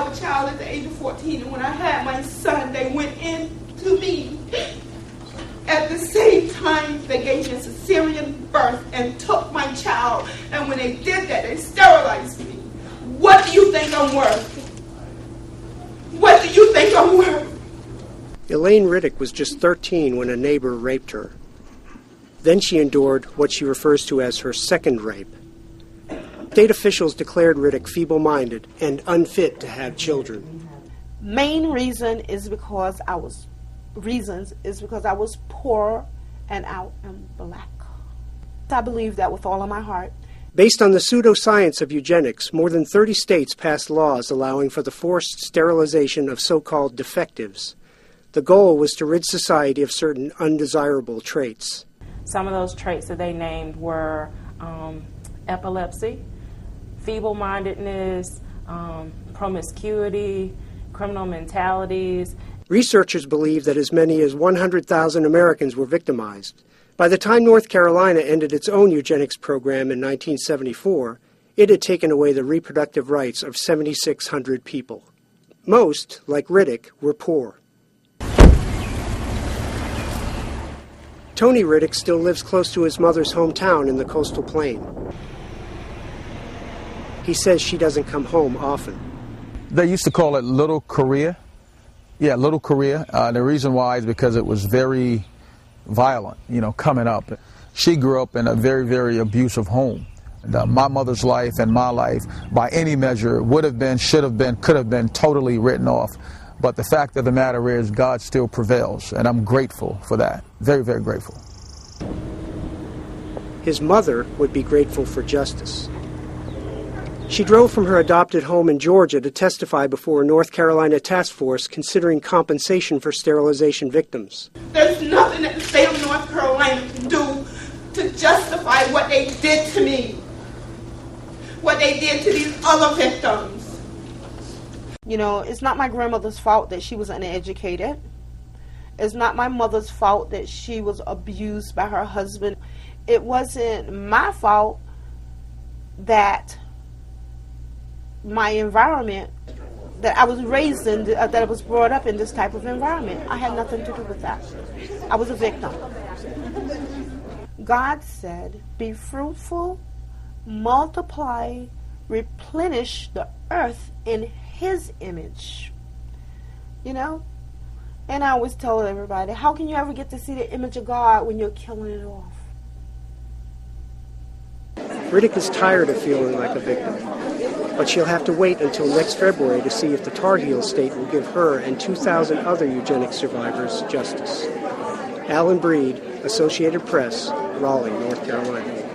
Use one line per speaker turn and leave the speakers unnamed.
have a child at the age of 14, and when I had my son, they went in to me. At the same time, they gave me a cesarean birth and took my child. And when they did that, they sterilized me. What do you think I'm worth? What do you think I'm worth?
Elaine Riddick was just 13 when a neighbor raped her. Then she endured what she refers to as her second rape. State officials declared Riddick feeble-minded and unfit to have children.
Main reason is because I was poor and I am black. I believe that with all of my heart.
Based on the pseudoscience of eugenics, more than 30 states passed laws allowing for the forced sterilization of so-called defectives. The goal was to rid society of certain undesirable traits.
Some of those traits that they named were epilepsy, feeble-mindedness, promiscuity, criminal mentalities.
Researchers believe that as many as 100,000 Americans were victimized. By the time North Carolina ended its own eugenics program in 1974, it had taken away the reproductive rights of 7,600 people. Most, like Riddick, were poor. Tony Riddick still lives close to his mother's hometown in the coastal plain. He says she doesn't come home often.
They used to call it Little Korea. Yeah, Little Korea. The reason why is because it was very violent, coming up. She grew up in a very, very abusive home. And, my mother's life and my life, by any measure, would have been, should have been, could have been totally written off. But the fact of the matter is, God still prevails, and I'm grateful for that. Very, very grateful.
His mother would be grateful for justice. She drove from her adopted home in Georgia to testify before a North Carolina task force considering compensation for sterilization victims.
There's nothing that the state of North Carolina can do to justify what they did to me, what they did to these other victims.
It's not my grandmother's fault that she was uneducated. It's not my mother's fault that she was abused by her husband. It wasn't my fault that my environment, that I was raised in, that I was brought up in this type of environment. I had nothing to do with that. I was a victim. God said, be fruitful, multiply, replenish the earth in His image. And I always tell everybody, how can you ever get to see the image of God when you're killing it off?
Riddick is tired of feeling like a victim, but she'll have to wait until next February to see if the Tar Heel state will give her and 2,000 other eugenics survivors justice. Alan Breed, Associated Press, Raleigh, North Carolina.